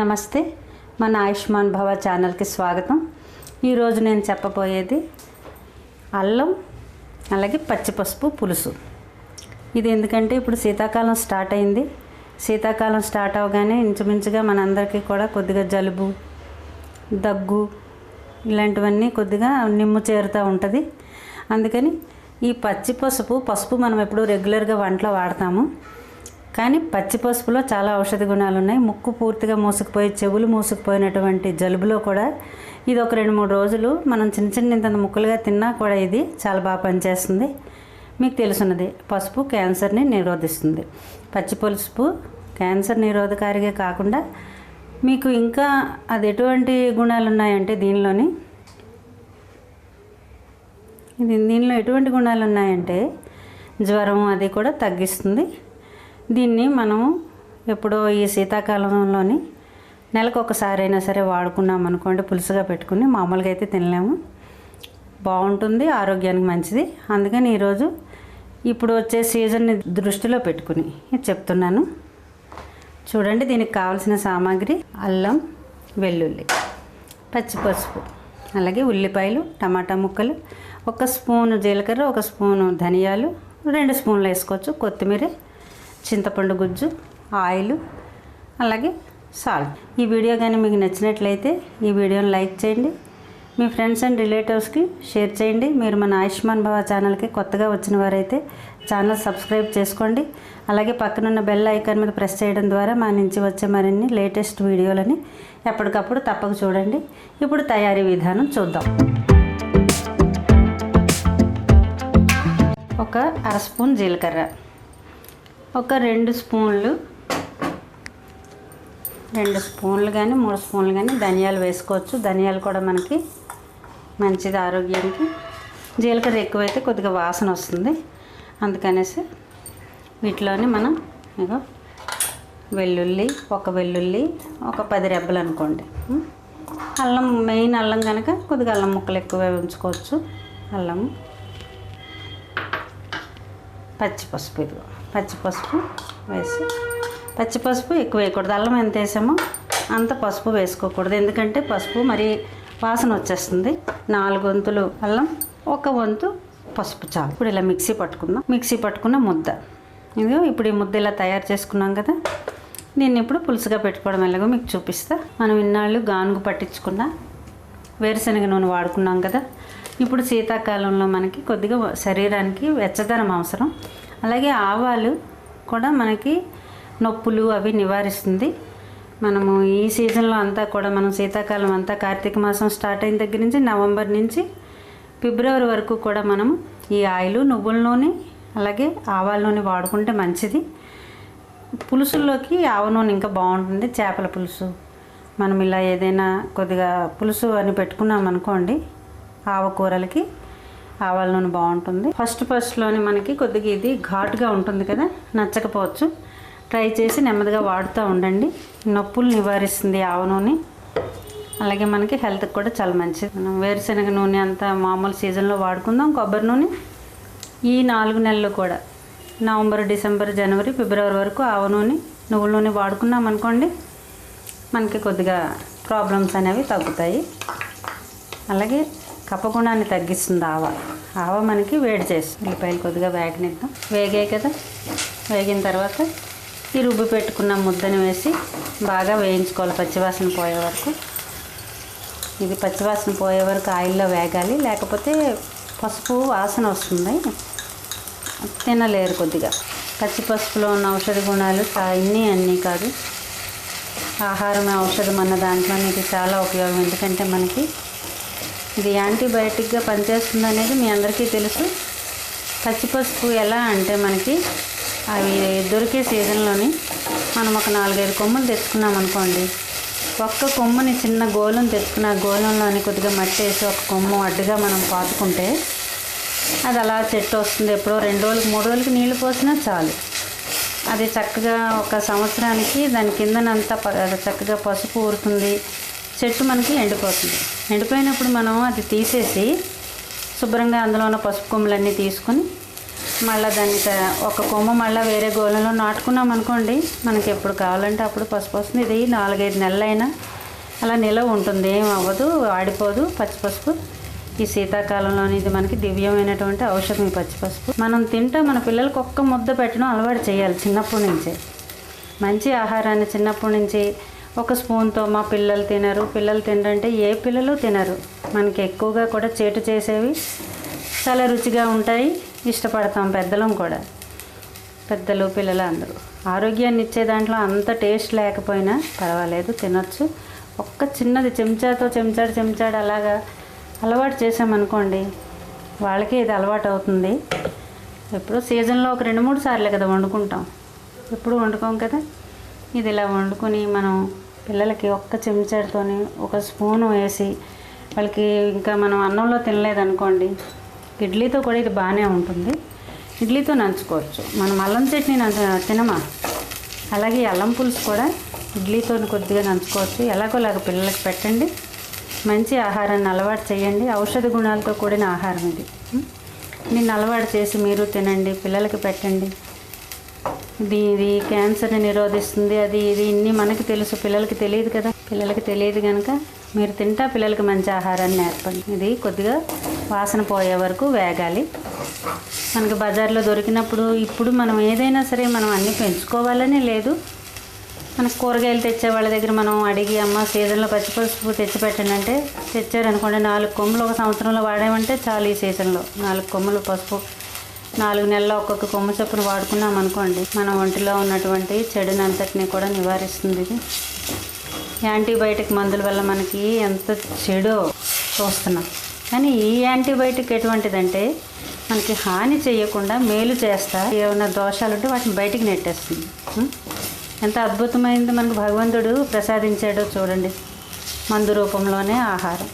నమస్తే, మన ఆయుష్మాన్ భవ ఛానల్కి స్వాగతం. ఈరోజు నేను చెప్పబోయేది అల్లం అలాగే పచ్చిపసుపు పులుసు. ఇది ఎందుకంటే ఇప్పుడు శీతాకాలం స్టార్ట్ అయింది. శీతాకాలం స్టార్ట్ అవగానే ఇంచుమించుగా మనందరికీ కూడా కొద్దిగా జలుబు, దగ్గు ఇలాంటివన్నీ కొద్దిగా నిమ్ము చేరుతూ ఉంటుంది. అందుకని ఈ పసుపు మనం ఎప్పుడూ రెగ్యులర్గా వంటలో వాడతాము. కానీ పచ్చిపసుపులో చాలా ఔషధ గుణాలు ఉన్నాయి. ముక్కు పూర్తిగా మూసుకుపోయి, చెవులు మూసుకుపోయినటువంటి జలుబులో కూడా ఇది ఒక 2-3 రోజులు మనం చిన్న ముక్కలుగా తిన్నా కూడా ఇది చాలా బాగా పనిచేస్తుంది. మీకు తెలుసున్నది, పసుపు క్యాన్సర్ని నిరోధిస్తుంది. పచ్చిపసుపు క్యాన్సర్ నిరోధకారిగా కాకుండా మీకు ఇంకా అది ఎటువంటి గుణాలు ఉన్నాయంటే దీనిలో ఎటువంటి గుణాలు ఉన్నాయంటే జ్వరం అది కూడా తగ్గిస్తుంది. దీన్ని మనం ఎప్పుడో ఈ శీతాకాలంలోని నెలకు ఒకసారైనా సరే వాడుకున్నాం అనుకోండి, పులుసుగా పెట్టుకుని. మామూలుగా అయితే తినలేము. బాగుంటుంది, ఆరోగ్యానికి మంచిది. అందుకని ఈరోజు ఇప్పుడు వచ్చే సీజన్ని దృష్టిలో పెట్టుకుని చెప్తున్నాను. చూడండి, దీనికి కావాల్సిన సామాగ్రి అల్లం, వెల్లుల్లి, పచ్చిపసుపు, అలాగే ఉల్లిపాయలు, టమాటా ముక్కలు, 1 స్పూను జీలకర్ర, 1 స్పూను ధనియాలు, 2 స్పూన్లు వేసుకోవచ్చు, కొత్తిమీర, చింతపండు గుజ్జు, ఆయిల్, అలాగే సాల్ట్. ఈ వీడియో కానీ మీకు నచ్చినట్లయితే ఈ వీడియోని లైక్ చేయండి, మీ ఫ్రెండ్స్ అండ్ రిలేటివ్స్కి షేర్ చేయండి. మీరు మన ఆయుష్మాన్ భవ ఛానల్కి కొత్తగా వచ్చిన వారైతే ఛానల్ సబ్స్క్రైబ్ చేసుకోండి. అలాగే పక్కనున్న బెల్ ఐకాన్ మీద ప్రెస్ చేయడం ద్వారా మా నుంచి వచ్చే మరిన్ని లేటెస్ట్ వీడియోలని ఎప్పటికప్పుడు తప్పక చూడండి. ఇప్పుడు తయారీ విధానం చూద్దాం. 1/2 స్పూన్ జీలకర్ర, 2 స్పూన్లు కానీ 3 స్పూన్లు కానీ ధనియాలు వేసుకోవచ్చు. ధనియాలు కూడా మనకి మంచిది ఆరోగ్యానికి. జీలకర్ర ఎక్కువైతే కొద్దిగా వాసన వస్తుంది. అందుకనేసి వీటిలోని మనం వెల్లుల్లి, 1 వెల్లుల్లి, 10 రెబ్బలు అనుకోండి. అల్లం, మెయిన్ అల్లం కనుక కొద్దిగా అల్లం ముక్కలు ఎక్కువ ఉంచుకోవచ్చు. అల్లము, పచ్చిపసుపు, పచ్చిపసుపు వేసి, పచ్చిపసుపు ఎక్కువ వేయకూడదు. అల్లం ఎంత వేసామో అంత పసుపు వేసుకోకూడదు, ఎందుకంటే పసుపు మరి వాసన వచ్చేస్తుంది. 4 వంతులు అల్లం, 1 వంతు పసుపు చాలు. ఇప్పుడు ఇలా మిక్సీ పట్టుకుందాం. మిక్సీ పట్టుకున్న ముద్ద ఇదిగో. ఇప్పుడు ఈ ముద్ద ఇలా తయారు చేసుకున్నాం కదా, దీన్ని ఇప్పుడు పులుసుగా పెట్టుకోవడం ఎలాగో మీకు చూపిస్తా. మనం ఇన్నాళ్ళు గానుగు పట్టించుకున్న వేరుశనగ నూనె వాడుకున్నాం కదా. ఇప్పుడు శీతాకాలంలో మనకి కొద్దిగా శరీరానికి వెచ్చదనం అవసరం. అలాగే ఆవాలు కూడా మనకి నొప్పులు అవి నివారిస్తుంది. మనము ఈ సీజన్లో అంతా కూడా మనం శీతాకాలం అంతా కార్తీక మాసం స్టార్ట్ అయిన దగ్గర నుంచి నవంబర్ నుంచి ఫిబ్రవరి వరకు కూడా మనము ఈ ఆయిల్, నువ్వుల నూనె, అలాగే ఆవాల నూనె వాడుకుంటే మంచిది. పులుసుల్లోకి ఆవ నూనె ఇంకా బాగుంటుంది. చేపల పులుసు మనం ఇలా ఏదైనా కొద్దిగా పులుసు అని పెట్టుకున్నాం అనుకోండి, ఆవకూరలకి ఆవాల నూనె బాగుంటుంది. ఫస్ట్లోని మనకి కొద్దిగా ఇది ఘాటుగా ఉంటుంది కదా, నచ్చకపోవచ్చు. ట్రై చేసి నెమ్మదిగా వాడుతూ ఉండండి. నొప్పులు నివారిస్తుంది ఆవ నూనె. అలాగే మనకి హెల్త్కి కూడా చాలా మంచిది. మనం వేరుశనగ నూనె అంతా మామూలు సీజన్లో వాడుకుందాం. కొబ్బరి నూనె ఈ 4 నెలలు కూడా నవంబర్, డిసెంబర్, జనవరి, ఫిబ్రవరి వరకు ఆవ నూనె, నువ్వుల నూనె వాడుకున్నాం అనుకోండి, మనకి కొద్దిగా ప్రాబ్లమ్స్ అనేవి తగ్గుతాయి. అలాగే కఫగుణాన్ని తగ్గిస్తుంది ఆవ మనకి వేడి చేస్తుంది. ఉల్లిపాయలు కొద్దిగా వేగనిద్దాం. వేగాయి కదా, వేగిన తర్వాత ఈ రుబ్బి పెట్టుకున్న ముద్దని వేసి బాగా వేయించుకోవాలి పచ్చివాసన పోయే వరకు. ఇది పచ్చివాసన పోయే వరకు ఆయిల్లో వేగాలి, లేకపోతే పసుపు వాసన వస్తుంది, తినలేరు. కొద్దిగా పచ్చిపసుపులో ఉన్న ఔషధ గుణాలు అన్నీ కాదు, ఆహారమే ఔషధం అన్న దాంట్లో ఇది చాలా ఉపయోగం. ఎందుకంటే మనకి ఇది యాంటీబయాటిక్గా పనిచేస్తుంది అనేది మీ అందరికీ తెలుసు. పచ్చిపసుపు ఎలా అంటే మనకి అవి దొరికే సీజన్లోని మనం ఒక 4-5 కొమ్ములు తెచ్చుకున్నాం అనుకోండి, 1 కొమ్ముని చిన్న గోళం తెచ్చుకున్న గోళంలోని కొద్దిగా మట్టి వేసి 1 కొమ్ము అడ్డుగా మనం పాతుకుంటే అది అలా చెట్టు వస్తుంది. ఎప్పుడో 2 రోజులకి 3 రోజులకి నీళ్లు పోసినా చాలు. అది చక్కగా 1 సంవత్సరానికి దాని కిందనంతా చక్కగా పసుపు ఊరుతుంది. చెట్టు మనకి ఎండిపోతుంది. ఎండిపోయినప్పుడు మనం అది తీసేసి శుభ్రంగా అందులో ఉన్న పసుపు కొమ్ములన్నీ తీసుకొని మళ్ళీ దాన్ని ఒక కొమ్మ మళ్ళీ వేరే గోళంలో నాటుకున్నాం అనుకోండి, మనకి ఎప్పుడు కావాలంటే అప్పుడు పసుపు వస్తుంది. ఇది 4-5 నెలలైనా అలా నిలవ ఉంటుంది, ఏం అవ్వదు, ఆడిపోదు పచ్చి పసుపు. ఈ శీతాకాలంలోని ఇది మనకి దివ్యమైనటువంటి ఔషధం ఈ పచ్చి పసుపు. మనం తింటా మన పిల్లలకు ఒక్క ముద్ద పెట్టడం అలవాటు చేయాలి చిన్నప్పటి నుంచే. మంచి ఆహారాన్ని చిన్నప్పటి నుంచి ఒక స్పూన్తో మా పిల్లలు తినరు, పిల్లలు తినరంటే ఏ పిల్లలు తినరు. మనకి ఎక్కువగా కూడా చేటు చేసేవి చాలా రుచిగా ఉంటాయి, ఇష్టపడతాం పెద్దలం కూడా. పెద్దలు పిల్లలు అందరూ ఆరోగ్యాన్ని ఇచ్చే దాంట్లో అంత టేస్ట్ లేకపోయినా పర్వాలేదు, తినొచ్చు. ఒక్క చిన్నది చెంచాతో చెంచాడు అలాగా అలవాటు చేసామనుకోండి, వాళ్ళకి ఇది అలవాటు అవుతుంది. ఎప్పుడు సీజన్లో ఒక 2-3 సార్లే కదా వండుకుంటాం, ఎప్పుడు వండుకోం కదా. ఇది ఇలా వండుకొని మనం పిల్లలకి ఒక్క చెంచాడుతోని ఒక స్పూను వేసి, వాళ్ళకి ఇంకా మనం అన్నంలో తినలేదనుకోండి, ఇడ్లీతో కూడా ఇది బాగానే ఉంటుంది. ఇడ్లీతో నంచుకోవచ్చు. మనం అల్లం చట్నీ తినమా, అలాగే అల్లం పులుసు కూడా ఇడ్లీతో కొద్దిగా నంచుకోవచ్చు. ఎలాగోలాగా పిల్లలకి పెట్టండి, మంచి ఆహారాన్ని అలవాటు చేయండి. ఔషధ గుణాలతో కూడిన ఆహారం ఇది. దీన్ని అలవాటు చేసి మీరు తినండి, పిల్లలకి పెట్టండి. ఇది క్యాన్సర్ని నిరోధిస్తుంది, అది ఇది ఇన్ని మనకి తెలుసు, పిల్లలకి తెలియదు కదా. పిల్లలకి తెలియదు కనుక మీరు తింటా పిల్లలకి మంచి ఆహారాన్ని నేర్పండి. ఇది కొద్దిగా వాసన పోయే వరకు వేగాలి. మనకి బజార్లో దొరికినప్పుడు ఇప్పుడు మనం ఏదైనా సరే మనం అన్నీ పెంచుకోవాలని లేదు. మనకు కూరగాయలు తెచ్చే వాళ్ళ దగ్గర మనం అడిగి, అమ్మ సీజన్లో పచ్చిపసుపు తెచ్చి పెట్టండి అంటే తెచ్చారనుకోండి, 4 కొమ్ములు ఒక సంవత్సరంలో వాడామంటే చాలు. ఈ సీజన్లో 4 కొమ్ములు పసుపు 4 నెలల్లో ఒక్కొక్క కొమ్ము చొప్పున వాడుకున్నాం అనుకోండి, మన ఒంటిలో ఉన్నటువంటి చెడునంతటిని కూడా నివారిస్తుంది. ఇది యాంటీబయాటిక్ మందుల వల్ల మనకి ఎంత చెడో చూస్తున్నాం, కానీ ఈ యాంటీబయాటిక్ ఎటువంటిదంటే మనకి హాని చేయకుండా మేలు చేస్తా, ఏమైనా దోషాలు ఉంటే వాటిని బయటికి నెట్టేస్తుంది. ఎంత అద్భుతమైంది మనకు భగవంతుడు ప్రసాదించాడో చూడండి, మందు రూపంలోనే ఆహారం.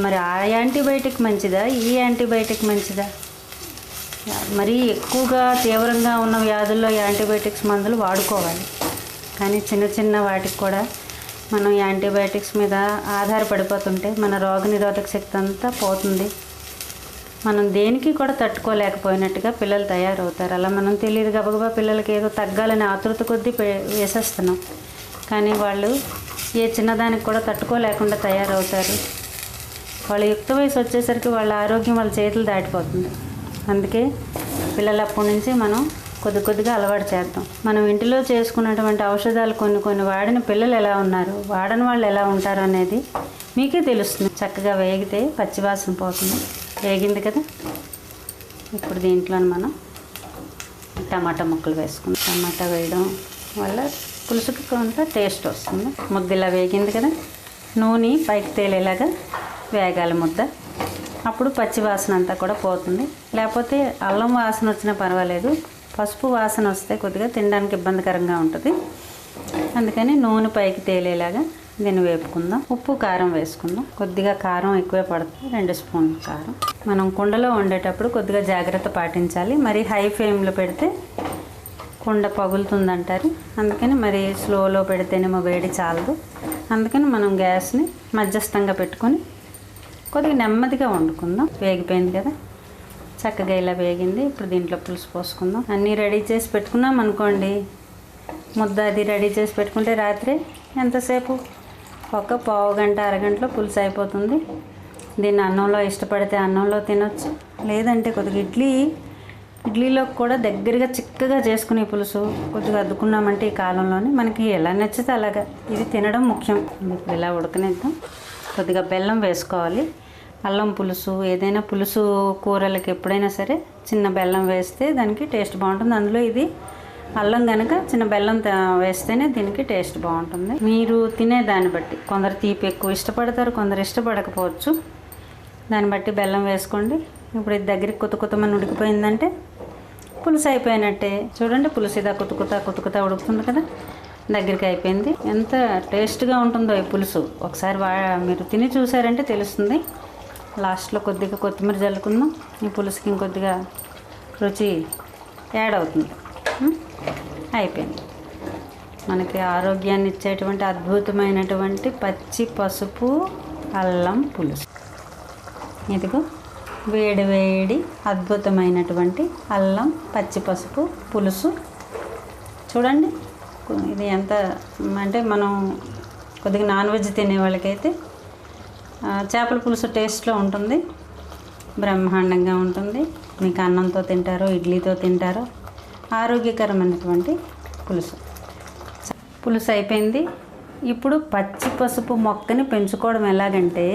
మరి ఆ యాంటీబయాటిక్ మంచిదా, ఈ యాంటీబయాటిక్ మంచిదా? మరీ ఎక్కువగా తీవ్రంగా ఉన్న వ్యాధుల్లో యాంటీబయాటిక్స్ మందులు వాడుకోవాలి, కానీ చిన్న చిన్న వాటికి కూడా మనం యాంటీబయాటిక్స్ మీద ఆధారపడిపోతుంటే మన రోగనిరోధక శక్తి అంతా పోతుంది. మనం దేనికి కూడా తట్టుకోలేకపోయినట్టుగా పిల్లలు తయారవుతారు. అలా మనం తెలియదు గబగబా పిల్లలకి ఏదో తగ్గాలని ఆతృత కొద్దీ వేసేస్తున్నాం, కానీ వాళ్ళు ఏ చిన్నదానికి కూడా తట్టుకోలేకుండా తయారవుతారు. వాళ్ళ యుక్త వయసు వచ్చేసరికి వాళ్ళ ఆరోగ్యం వాళ్ళ చేతులు దాటిపోతుంది. అందుకే పిల్లలు అప్పటి నుంచి మనం కొద్దిగా అలవాటు చేద్దాం. మనం ఇంటిలో చేసుకున్నటువంటి ఔషధాలు కొన్ని వాడిన పిల్లలు ఎలా ఉన్నారు, వాడని వాళ్ళు ఎలా ఉంటారు అనేది మీకే తెలుస్తుంది. చక్కగా వేగితే పచ్చివాసన పోతుంది. వేగింది కదా, ఇప్పుడు దీంట్లో మనం టమాటా ముక్కలు వేసుకుందాం. టమాటా వేయడం వల్ల పులుసుకి కొంత టేస్ట్ వస్తుంది. ముద్ద ఇలా వేగింది కదా, నూనె పైకి తేలేలాగా వేగాలి ముద్ద. అప్పుడు పచ్చి వాసన అంతా కూడా పోతుంది. లేకపోతే అల్లం వాసన వచ్చినా పర్వాలేదు, పసుపు వాసన వస్తే కొద్దిగా తినడానికి ఇబ్బందికరంగా ఉంటుంది. అందుకని నూనె పైకి తేలేలాగా దీన్ని వేపుకుందాం. ఉప్పు కారం వేసుకుందాం. కొద్దిగా కారం ఎక్కువే పడుతుంది, 2 స్పూన్లు కారం. మనం కుండలో వండేటప్పుడు కొద్దిగా జాగ్రత్త పాటించాలి. మరి హై ఫ్లేమ్లో పెడితే కుండ పగులుతుందంటారు, అందుకని మరి స్లోలో పెడితేనేమో వేడి చాలదు. అందుకని మనం గ్యాస్ని మధ్యస్థంగా పెట్టుకొని కొద్దిగా నెమ్మదిగా వండుకుందాం. వేగిపోయింది కదా, చక్కగా ఇలా వేగింది. ఇప్పుడు దీంట్లో పులుసు పోసుకుందాం. అన్నీ రెడీ చేసి పెట్టుకున్నాం అనుకోండి, ముద్ద అది రెడీ చేసి పెట్టుకుంటే రాత్రి ఎంతసేపు, ఒక పావు గంట అరగంటలో పులుసు అయిపోతుంది. దీన్ని అన్నంలో ఇష్టపడితే అన్నంలో తినొచ్చు, లేదంటే కొద్దిగా ఇడ్లీలో కూడా దగ్గరగా చిక్కగా చేసుకునే పులుసు కొద్దిగా అద్దుకున్నామంటే ఈ కాలంలోనే మనకి ఎలా నచ్చితే అలాగా. ఇది తినడం ముఖ్యం. ఇప్పుడు ఇలా ఉడకనిద్దాం. కొద్దిగా బెల్లం వేసుకోవాలి. అల్లం పులుసు ఏదైనా పులుసు కూరలకి ఎప్పుడైనా సరే చిన్న బెల్లం వేస్తే దానికి టేస్ట్ బాగుంటుంది. అందులో ఇది అల్లం కనుక చిన్న బెల్లం వేస్తేనే దీనికి టేస్ట్ బాగుంటుంది. మీరు తినే దాన్ని బట్టి, కొందరు తీపి ఎక్కువ ఇష్టపడతారు, కొందరు ఇష్టపడకపోవచ్చు. దాన్ని బట్టి బెల్లం వేసుకోండి. ఇప్పుడు ఇది దగ్గరికి కుతమని ఉడికిపోయిందంటే పులుసు అయిపోయినట్టే. చూడండి, పులుసు ఇదా కుతుకుతా ఉడుకుతుంది కదా, దగ్గరికి అయిపోయింది. ఎంత టేస్ట్గా ఉంటుందో ఈ పులుసు ఒకసారి మీరు తిని చూసారంటే తెలుస్తుంది. లాస్ట్లో కొద్దిగా కొత్తిమీర జల్లుకుందాం. ఈ పులుసుకి ఇంకొద్దిగా రుచి యాడ్ అవుతుంది. అయిపోయింది. మనకి ఆరోగ్యాన్ని ఇచ్చేటువంటి అద్భుతమైనటువంటి పచ్చి పసుపు అల్లం పులుసు. ఇదిగో వేడి వేడి అద్భుతమైనటువంటి అల్లం పచ్చి పసుపు పులుసు. చూడండి ఇది ఎంత అంటే మనం కొద్దిగా నాన్ వెజ్ తినే వాళ్ళకైతే చేపల పులుసు టేస్ట్లో ఉంటుంది, బ్రహ్మాండంగా ఉంటుంది. మీకు అన్నంతో తింటారో ఇడ్లీతో తింటారో ఆరోగ్యకరమైనటువంటి పులుసు. పులుసు అయిపోయింది. ఇప్పుడు పచ్చి పసుపు మొక్కని పెంచుకోవడం ఎలాగంటే,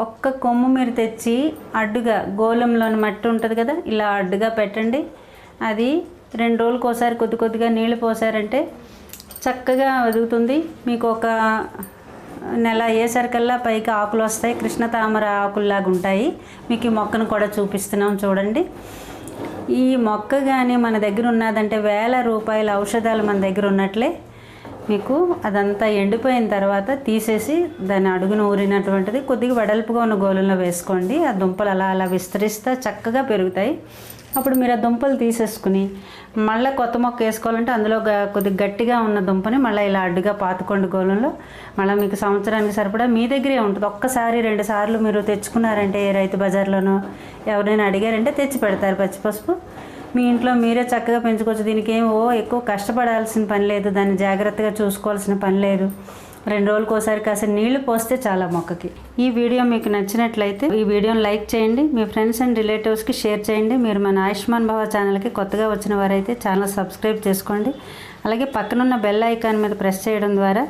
ఒక్క కొమ్ము మీరు తెచ్చి అడ్డుగా గోళంలోని మట్టి ఉంటుంది కదా, ఇలా అడ్డుగా పెట్టండి. అది 2 రోజులకు ఒకసారి కొద్ది కొద్దిగా నీళ్ళు పోసారంటే చక్కగా ఎదుగుతుంది. మీకు ఒక నెల అయ్యేసరికల్లా పైకి ఆకులు వస్తాయి, కృష్ణ తామర ఆకుల్లాగా ఉంటాయి. మీకు ఈ మొక్కను కూడా చూపిస్తున్నాం చూడండి. ఈ మొక్క కానీ మన దగ్గర ఉన్నదంటే వేల రూపాయల ఔషధాలు మన దగ్గర ఉన్నట్లే. మీకు అదంతా ఎండిపోయిన తర్వాత తీసేసి దాని అడుగున ఊరినటువంటిది కొద్దిగా వెడల్పుగా ఉన్న గోళంలో వేసుకోండి. ఆ దుంపలు అలా అలా విస్తరిస్తే చక్కగా పెరుగుతాయి. అప్పుడు మీరు ఆ దుంపలు తీసేసుకుని మళ్ళీ కొత్త మొక్క వేసుకోవాలంటే అందులో కొద్దిగా గట్టిగా ఉన్న దుంపని మళ్ళీ ఇలా అడ్డుగా పాతుకోండి గోళంలో. మళ్ళీ మీకు సంవత్సరానికి సరిపడా మీ దగ్గరే ఉంటుంది. ఒక్కసారి 2 సార్లు మీరు తెచ్చుకున్నారంటే రైతు బజార్లోనో ఎవరైనా అడిగారంటే తెచ్చి పెడతారు పచ్చి పసుపు. మీ ఇంట్లో మీరే చక్కగా పెంచుకోవచ్చు. దీనికి ఎక్కువ కష్టపడాల్సిన పని లేదు, దాన్ని జాగ్రత్తగా చూసుకోవాల్సిన పని లేదు. 2 రోజులకు ఒకసారి కాస్త నీళ్లు పోస్తే చాలా మొక్కకి. ఈ వీడియో మీకు నచ్చినట్లయితే ఈ వీడియోని లైక్ చేయండి, మీ ఫ్రెండ్స్ అండ్ రిలేటివ్స్కి షేర్ చేయండి. మీరు మన ఆయుష్మాన్ భవ ఛానల్కి కొత్తగా వచ్చిన వారైతే ఛానల్ సబ్స్క్రైబ్ చేసుకోండి. అలాగే పక్కనున్న బెల్ ఐకాన్ మీద ప్రెస్ చేయడం ద్వారా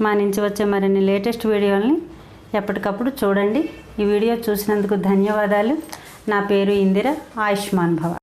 మా నుంచి వచ్చే మరిన్ని లేటెస్ట్ వీడియోల్ని ఎప్పటికప్పుడు చూడండి. ఈ వీడియో చూసినందుకు ధన్యవాదాలు. నా పేరు ఇందిర. ఆయుష్మాన్ భవ.